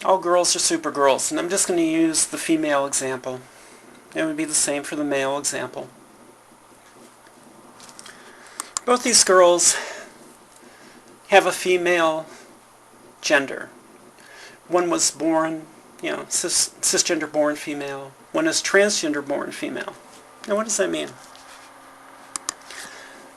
all girls are super girls, and I'm just going to use the female example. It would be the same for the male example. Both these girls have a female gender. One was born, cisgender born female. One is transgender born female. Now what does that mean?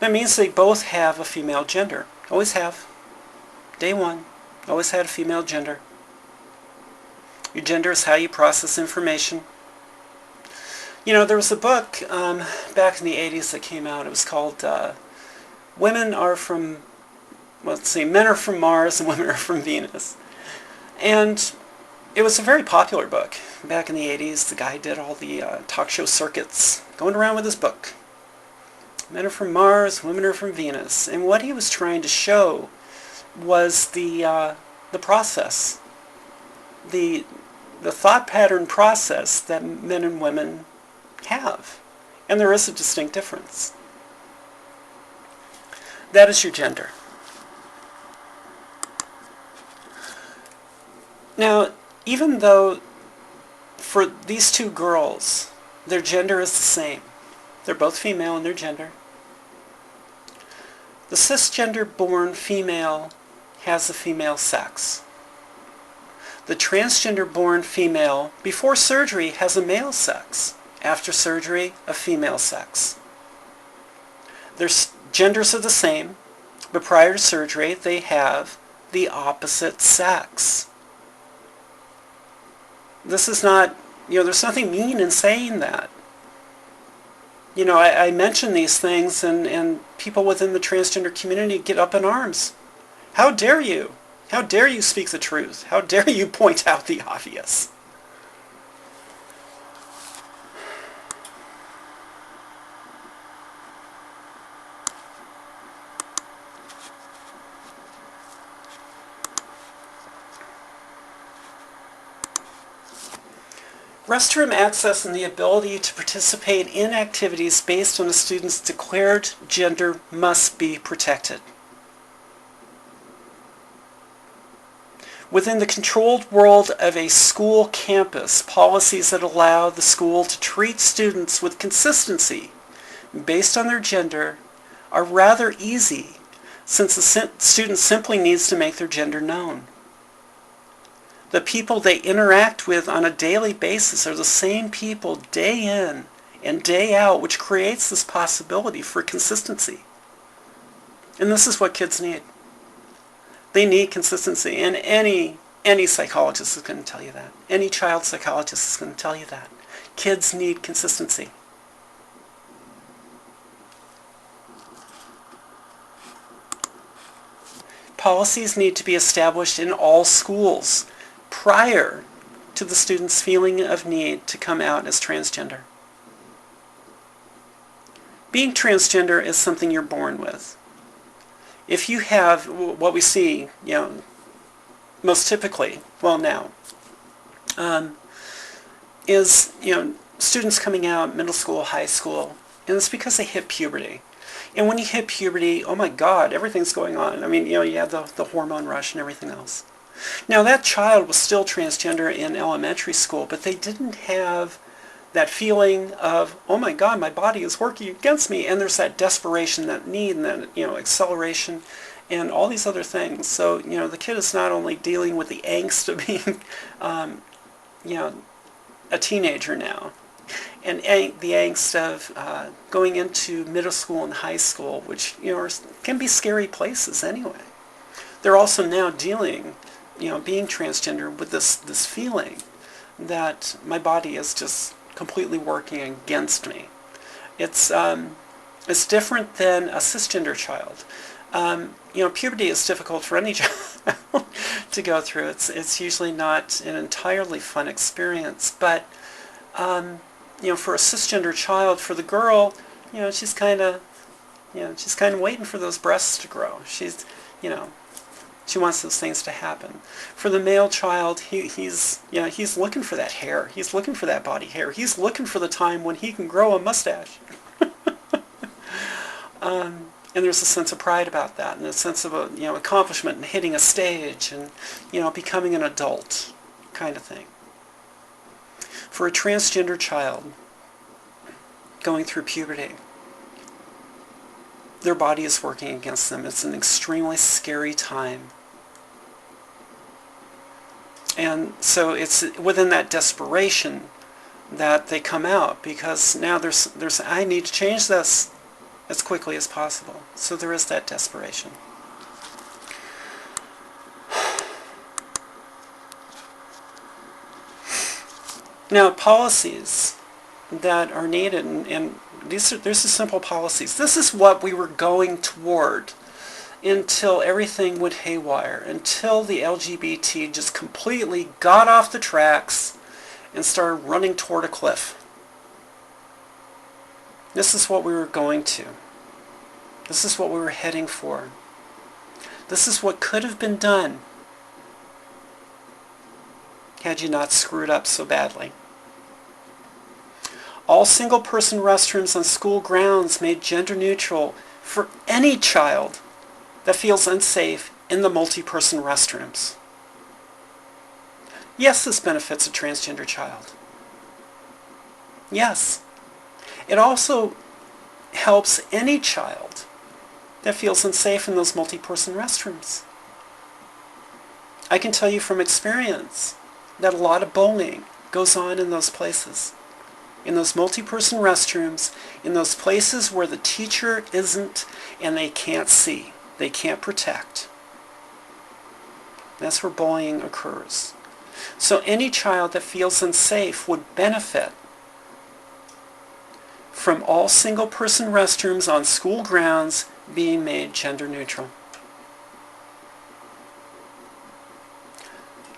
That means they both have a female gender. Always have. Day one. Always had a female gender. Your gender is how you process information. There was a book back in the 80s that came out. It was called Men Are From Mars and Women Are From Venus. And it was a very popular book back in the 80s. The guy did all the talk show circuits, going around with his book. Men are from Mars, women are from Venus. And what he was trying to show was the process, the thought pattern process that men and women have. And there is a distinct difference. That is your gender. Now, even though for these two girls, their gender is the same, they're both female in their gender, the cisgender-born female has a female sex. The transgender-born female, before surgery, has a male sex. After surgery, a female sex. Their genders are the same, but prior to surgery, they have the opposite sex. This is not, there's nothing mean in saying that. I mention these things and people within the transgender community get up in arms. How dare you? How dare you speak the truth? How dare you point out the obvious? Restroom access and the ability to participate in activities based on a student's declared gender must be protected. Within the controlled world of a school campus, policies that allow the school to treat students with consistency based on their gender are rather easy, since the student simply needs to make their gender known. The people they interact with on a daily basis are the same people day in and day out, which creates this possibility for consistency. And this is what kids need. They need consistency, and any psychologist is going to tell you that. Any child psychologist is going to tell you that. Kids need consistency. Policies need to be established in all schools prior to the student's feeling of need to come out as transgender. Being transgender is something you're born with. If you have what we see, most typically, now, is, students coming out, middle school, high school, and it's because they hit puberty. And when you hit puberty, oh my God, everything's going on. You have the hormone rush and everything else. Now, that child was still transgender in elementary school, but they didn't have that feeling of, oh my God, my body is working against me. And there's that desperation, that need, and that, acceleration, and all these other things. So, the kid is not only dealing with the angst of being, a teenager now, and the angst of going into middle school and high school, which, can be scary places anyway. They're also now dealing, being transgender with this feeling that my body is just completely working against me. It's different than a cisgender child. Puberty is difficult for any child to go through. It's usually not an entirely fun experience, but for a cisgender child, for the girl, she's kind of waiting for those breasts to grow. She's, she wants those things to happen. For the male child, he's looking for that hair. He's looking for that body hair. He's looking for the time when he can grow a mustache. And there's a sense of pride about that, and a sense of accomplishment and hitting a stage and becoming an adult. kind of thing. For a transgender child going through puberty, their body is working against them. It's an extremely scary time. And so it's within that desperation that they come out, because now there's I need to change this as quickly as possible. So there is that desperation. Now, policies that are needed, and these are simple policies. This is what we were going toward until everything went haywire, until the LGBT just completely got off the tracks and started running toward a cliff. This is what we were going to. This is what we were heading for. This is what could have been done had you not screwed up so badly. All single-person restrooms on school grounds made gender neutral for any child that feels unsafe in the multi-person restrooms. Yes, this benefits a transgender child. Yes. It also helps any child that feels unsafe in those multi-person restrooms. I can tell you from experience that a lot of bullying goes on in those places. In those multi-person restrooms, in those places where the teacher isn't and they can't see, they can't protect. That's where bullying occurs. So any child that feels unsafe would benefit from all single-person restrooms on school grounds being made gender neutral.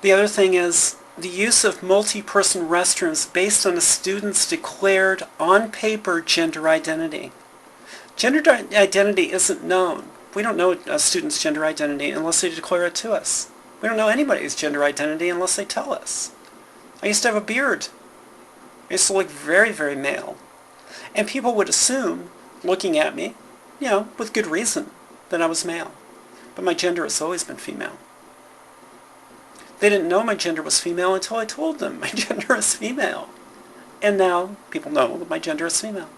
The other thing is the use of multi-person restrooms based on a student's declared on-paper gender identity. Gender identity isn't known. We don't know a student's gender identity unless they declare it to us. We don't know anybody's gender identity unless they tell us. I used to have a beard. I used to look very, very male. And people would assume, looking at me, with good reason, that I was male. But my gender has always been female. They didn't know my gender was female until I told them my gender is female. And now people know that my gender is female.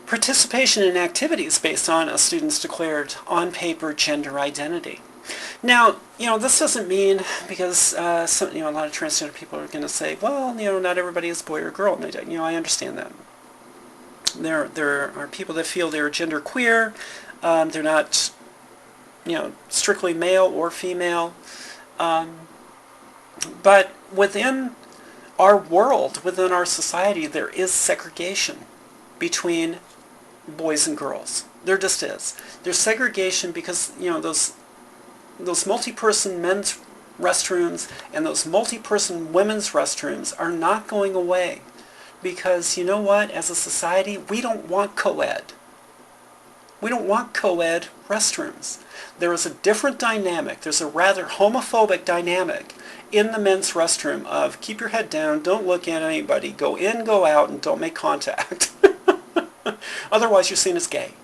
Participation in activities based on a student's declared on-paper gender identity. Now, this doesn't mean, because a lot of transgender people are going to say, well, not everybody is boy or girl. And I understand that. There are people that feel they're gender queer. They're not, strictly male or female. But within our world, within our society, there is segregation between boys and girls. There just is. There's segregation because, those multi-person men's restrooms and those multi-person women's restrooms are not going away. Because, you know what? As a society, we don't want co-ed. We don't want co-ed restrooms. There is a different dynamic. There's a rather homophobic dynamic in the men's restroom of keep your head down, don't look at anybody, go in, go out, and don't make contact. Otherwise you're seen as gay.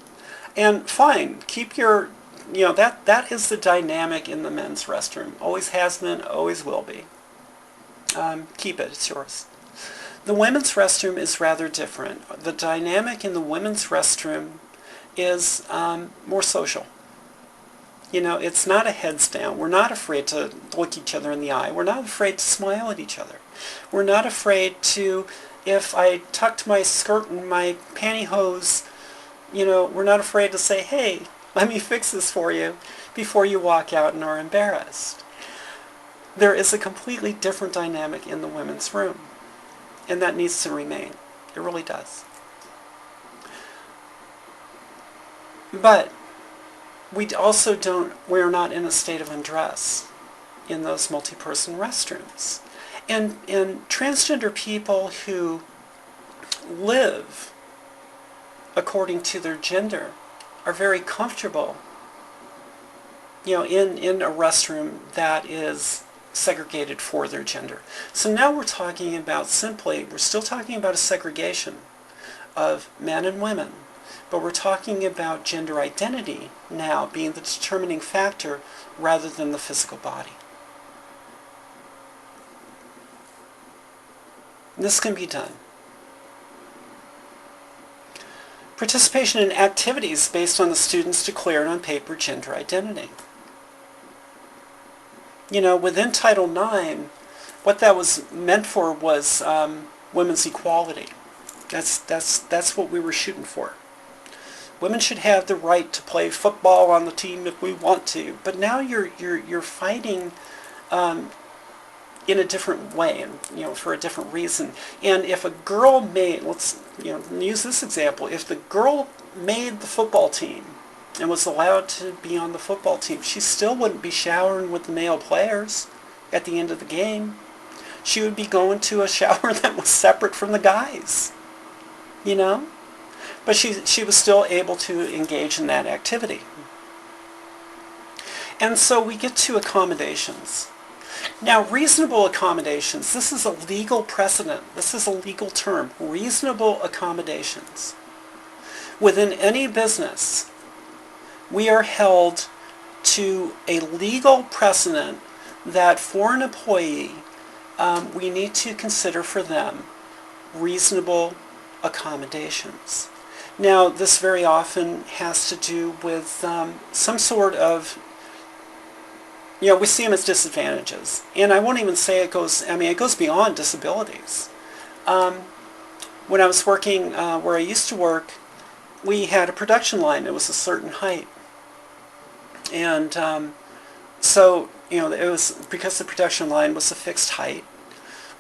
And fine, keep your, that is the dynamic in the men's restroom. Always has been, always will be. Keep it, it's yours. The women's restroom is rather different. The dynamic in the women's restroom is more social. It's not a heads down. We're not afraid to look each other in the eye. We're not afraid to smile at each other. We're not afraid to, if I tucked my skirt and my pantyhose, we're not afraid to say, hey, let me fix this for you before you walk out and are embarrassed. There is a completely different dynamic in the women's room, and that needs to remain. It really does. But we're not in a state of undress in those multi-person restrooms. And transgender people who live according to their gender are very comfortable, in a restroom that is segregated for their gender. So now we're talking about we're still talking about a segregation of men and women, but we're talking about gender identity now being the determining factor rather than the physical body. This can be done. Participation in activities based on the student's declared on paper gender identity. You know, within Title IX, what that was meant for was women's equality. That's what we were shooting for. Women should have the right to play football on the team if we want to. But now you're fighting in a different way, and for a different reason. And if a girl made, let's use this example. If the girl made the football team and was allowed to be on the football team, she still wouldn't be showering with the male players at the end of the game. She would be going to a shower that was separate from the guys, But she was still able to engage in that activity. And so we get to accommodations. Now, reasonable accommodations, this is a legal precedent. This is a legal term, reasonable accommodations. Within any business, we are held to a legal precedent that for an employee, we need to consider for them reasonable accommodations. Now, this very often has to do with some sort of, we see them as disadvantages. And I won't even say it goes beyond disabilities. When I was working where I used to work, we had a production line. It was a certain height. And so, it was because the production line was a fixed height.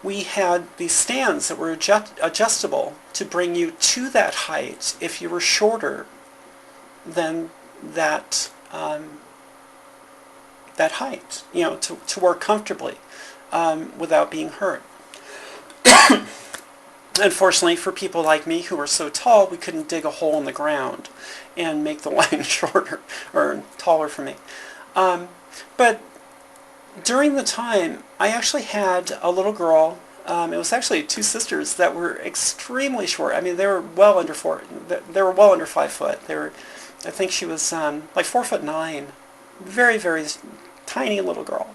We had these stands that were adjustable to bring you to that height if you were shorter than that height, to work comfortably without being hurt. Unfortunately, for people like me who are so tall, we couldn't dig a hole in the ground and make the line shorter or taller for me. But during the time, I actually had a little girl. It was actually two sisters that were extremely short. I mean, they were well under 5 foot. I think she was like 4'9", very, very tiny little girl.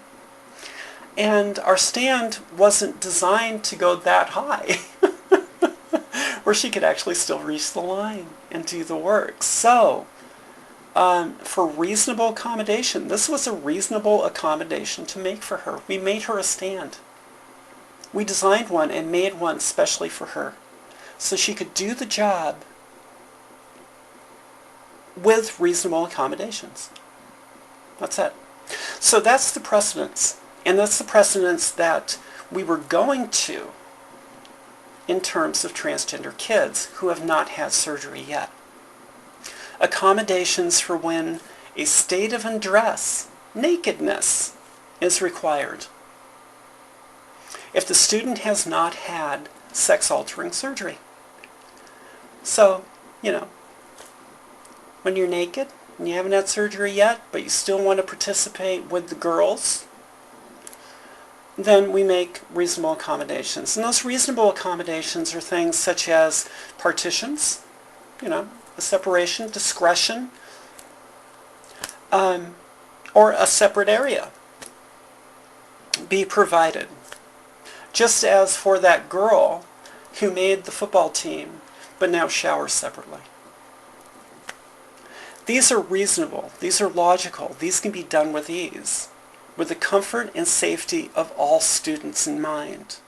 And our stand wasn't designed to go that high, where she could actually still reach the line and do the work. So, for reasonable accommodation, this was a reasonable accommodation to make for her. We made her a stand. We designed one and made one specially for her, so she could do the job with reasonable accommodations. That's it. So that's the precedence. And that's the precedence that we were going to in terms of transgender kids who have not had surgery yet. Accommodations for when a state of undress, nakedness, is required. If the student has not had sex-altering surgery. So, when you're naked and you haven't had surgery yet, but you still want to participate with the girls, then we make reasonable accommodations. And those reasonable accommodations are things such as partitions, a separation, discretion, or a separate area be provided. Just as for that girl who made the football team, but now showers separately. These are reasonable. These are logical. These can be done with ease, with the comfort and safety of all students in mind.